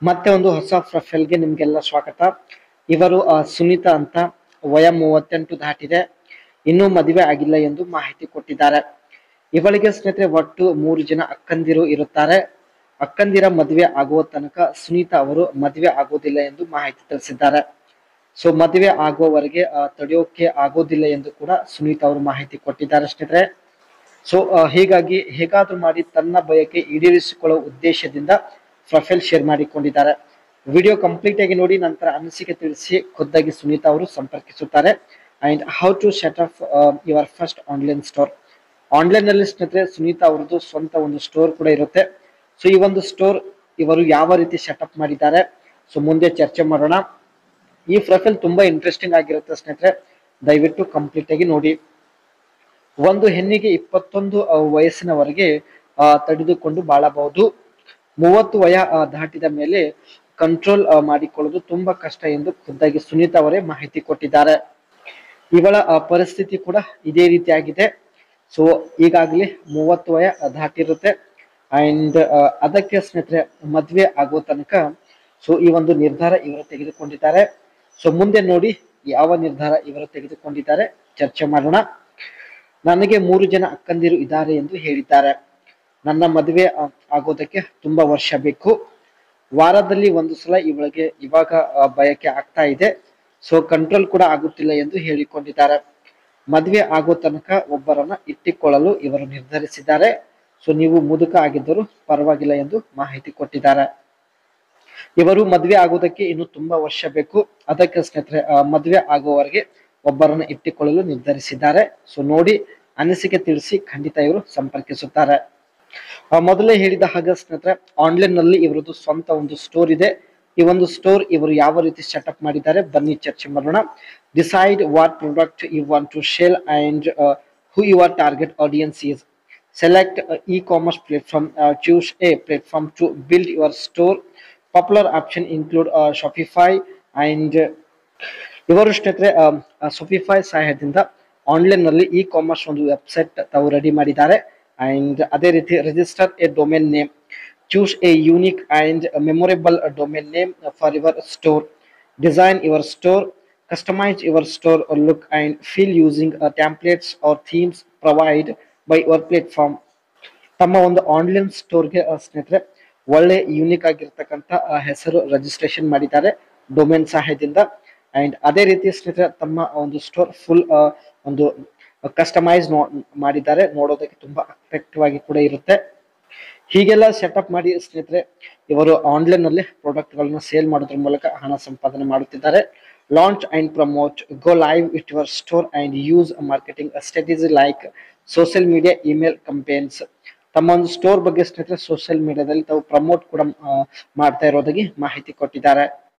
ಮತ್ತೆ ಒಂದು ಹೊಸ ಪ್ರೊಫೈಲ್ಗೆ ನಿಮ್ಗೆಲ್ಲ ಸ್ವಾಗತ. ಇವರು ಸುನೀತಾ ಅಂತ, ವಯ 38 ದಾಟಿದೆ, ಇನ್ನೂ ಮದುವೆ ಆಗಿಲ್ಲ ಎಂದು ಮಾಹಿತಿ ಕೊಟ್ಟಿದ್ದಾರೆ. ಇವಳಿಗೆ ಸ್ನೇಹಿತರೆ ಒಟ್ಟು 3 ಜನ ಅಕ್ಕಂದಿರು ಇರುತ್ತಾರೆ. ಅಕ್ಕಂದಿರ ಮದುವೆ ಆಗುವ ತನಕ ಸುನೀತಾ ಅವರು ಮದುವೆ ಆಗೋದಿಲ್ಲ ಎಂದು ಮಾಹಿತಿ ತಿಳಿಸಿದ್ದಾರೆ. ಸೊ ಮದುವೆ ಆಗುವವರೆಗೆ ತಡೆಯೋಕೆ ಆಗೋದಿಲ್ಲ ಎಂದು ಕೂಡ ಸುನೀತಾ ಅವರು ಮಾಹಿತಿ ಕೊಟ್ಟಿದ್ದಾರೆ ಸ್ನೇಹಿತರೆ. ಸೊ ಹೀಗಾಗಿ ಹೇಗಾದ್ರೂ ಮಾಡಿ ತನ್ನ ಬಯಕೆ ಈಡೇರಿಸಿಕೊಳ್ಳುವ ಉದ್ದೇಶದಿಂದ ಪ್ರೊಫೈಲ್ ಶೇರ್ ಮಾಡಿಕೊಂಡಿದ್ದಾರೆ. ವಿಡಿಯೋ ಕಂಪ್ಲೀಟ್ ಆಗಿ ನೋಡಿ, ನಂತರ ಅನಿಸಿಕೆ ತಿಳಿಸಿ ಖುದ್ದಾಗಿ ಸುನೀತಾ ಅವರು ಸಂಪರ್ಕಿಸುತ್ತಾರೆ. And how to set up your first online store. Online ನಲ್ಲಿ ಸ್ನೇಹಿತರೆ ಸುನೀತಾ ಅವರದ್ದು ಸ್ವಂತ ಒಂದು ಸ್ಟೋರ್ ಕೂಡ ಇರುತ್ತೆ. ಸೊ ಈ ಒಂದು ಸ್ಟೋರ್ ಇವರು ಯಾವ ರೀತಿ ಸೆಟಪ್ ಮಾಡಿದ್ದಾರೆ, ಸೊ ಮುಂದೆ ಚರ್ಚೆ ಮಾಡೋಣ. ಈ ಪ್ರೊಫೈಲ್ ತುಂಬಾ ಇಂಟ್ರೆಸ್ಟಿಂಗ್ ಆಗಿರುತ್ತೆ ಸ್ನೇಹಿತರೆ, ದಯವಿಟ್ಟು ಕಂಪ್ಲೀಟ್ ಆಗಿ ನೋಡಿ. ಒಂದು ಹೆಣ್ಣಿಗೆ 21 ವಯಸ್ಸಿನವರೆಗೆ ತಡೆದುಕೊಂಡು ಬಾಳಬಹುದು. 30 ವಯ ದಾಟಿದ ಮೇಲೆ ಕಂಟ್ರೋಲ್ ಮಾಡಿಕೊಳ್ಳೋದು ತುಂಬಾ ಕಷ್ಟ ಎಂದು ಖುದ್ದಾಗಿ ಸುನೀತಾ ಅವರೇ ಮಾಹಿತಿ ಕೊಟ್ಟಿದ್ದಾರೆ. ಇವಳ ಪರಿಸ್ಥಿತಿ ಕೂಡ ಇದೇ ರೀತಿಯಾಗಿದೆ. ಸೊ ಈಗಾಗಲೇ 30 ವಯ ದಾಟಿರುತ್ತೆ. ಅಂಡ್ ಅದಕ್ಕೆ ಸ್ನೇಹಿತರೆ ಮದ್ವೆ ಆಗೋ ತನಕ ಸೊ ಈ ಒಂದು ನಿರ್ಧಾರ ಇವರು ತೆಗೆದುಕೊಂಡಿದ್ದಾರೆ. ಸೊ ಮುಂದೆ ನೋಡಿ ಯಾವ ನಿರ್ಧಾರ ಇವರು ತೆಗೆದುಕೊಂಡಿದ್ದಾರೆ ಚರ್ಚೆ ಮಾಡೋಣ. ನನಗೆ 3 ಜನ ಅಕ್ಕಂದಿರು ಇದ್ದಾರೆ ಎಂದು ಹೇಳಿದ್ದಾರೆ. ನನ್ನ ಮದುವೆ ಆಗೋದಕ್ಕೆ ತುಂಬಾ ವರ್ಷ ಬೇಕು. ವಾರದಲ್ಲಿ ಒಂದು ಸಲ ಇವಳಿಗೆ ಇವಾಗ ಬಯಕೆ ಆಗ್ತಾ ಇದೆ. ಸೊ ಕಂಟ್ರೋಲ್ ಕೂಡ ಆಗುತ್ತಿಲ್ಲ ಎಂದು ಹೇಳಿಕೊಂಡಿದ್ದಾರೆ. ಮದುವೆ ಆಗೋ ತನಕ ಒಬ್ಬರನ್ನ ಇಟ್ಟುಕೊಳ್ಳಲು ಇವರು ನಿರ್ಧರಿಸಿದ್ದಾರೆ. ಸೊ ನೀವು ಮುದುಕ ಆಗಿದ್ದರೂ ಪರವಾಗಿಲ್ಲ ಎಂದು ಮಾಹಿತಿ ಕೊಟ್ಟಿದ್ದಾರೆ. ಇವರು ಮದುವೆ ಆಗೋದಕ್ಕೆ ಇನ್ನು ತುಂಬಾ ವರ್ಷ ಬೇಕು. ಅದಕ್ಕೆ ಸ್ನೇಹಿತರೆ ಮದುವೆ ಆಗುವವರೆಗೆ ಒಬ್ಬರನ್ನ ಇಟ್ಟುಕೊಳ್ಳಲು ನಿರ್ಧರಿಸಿದ್ದಾರೆ. ಸೊ ನೋಡಿ ಅನಿಸಿಕೆ ತಿಳಿಸಿ ಖಂಡಿತ ಇವರು ಸಂಪರ್ಕಿಸುತ್ತಾರೆ. ಮೊದಲೇ ಹೇಳಿದ ಹಾಗೆ ಸ್ನೇಹಿತರೆ ಆನ್ಲೈನ್ ನಲ್ಲಿ ಇವರದ್ದು ಸ್ವಂತ ಒಂದು ಸ್ಟೋರ್ ಇದೆ. ಈ ಒಂದು ಸ್ಟೋರ್ ಇವರು ಯಾವ ರೀತಿ ಸೆಟಪ್ ಮಾಡಿದ್ದಾರೆ ಬನ್ನಿ ಚರ್ಚೆ ಮಾಡೋಣ. Decide what product you want to sale and who your target audience is. Select e-commerce platform. Choose a platform to build your store. Popular option include Shopify and ಇವರು ಸ್ನೇಹಿತರೆ ಶಾಪಿಫೈ ಸಹಾಯದಿಂದ ಆನ್ಲೈನ್ ನಲ್ಲಿ e-commerce ಒಂದು website ತಾವು ready ಮಾಡಿದ್ದಾರೆ. And ಅದೇ ರೀತಿ register a domain name. Choose a unique and memorable domain name for your store. Design your store. Customize your store look and feel using templates or themes provide by your platform. ತಮ್ಮ ಒಂದು online ಸ್ಟೋರ್ಗೆ ಸ್ನೇಹಿತರೆ ಒಳ್ಳೆ unique ಆಗಿರ್ತಕ್ಕಂಥ ಹೆಸರು registration ಮಾಡಿದ್ದಾರೆ domain ಸಹಾಯದಿಂದ. And ಅದೇ ರೀತಿ ಸ್ನೇಹಿತರೆ ತಮ್ಮ ಒಂದು ಸ್ಟೋರ್ ಫುಲ್ ಒಂದು ಕಸ್ಟಮೈಸ್ ಮಾಡಿದ್ದಾರೆ. ನೋಡೋದಕ್ಕೆ ತುಂಬಾ ಅಟ್ರಾಕ್ಟಿವ್ ಆಗಿ ಕೂಡ ಇರುತ್ತೆ. ಹೀಗೆಲ್ಲ ಸೆಟಪ್ ಮಾಡಿ ಸ್ನೇಹಿತರೆ ಇವರು ಆನ್ಲೈನ್ ನಲ್ಲಿ ಪ್ರಾಡಕ್ಟ್ ಗಳನ್ನ ಸೇಲ್ ಮಾಡೋದ್ರ ಮೂಲಕ ಹಣ ಸಂಪಾದನೆ ಮಾಡುತ್ತಿದ್ದಾರೆ. Launch and promote. Go live with your store and use marketing strategy like social media, email campaigns. ತಮ್ಮ ಒಂದು ಸ್ಟೋರ್ ಬಗ್ಗೆ ಸ್ನೇಹಿತರೆ ಸೋಷಿಯಲ್ ಮೀಡಿಯಾದಲ್ಲಿ ತಾವು ಪ್ರಮೋಟ್ ಕೂಡ ಮಾಡ್ತಾ ಇರೋದಾಗಿ ಮಾಹಿತಿ ಕೊಟ್ಟಿದ್ದಾರೆ.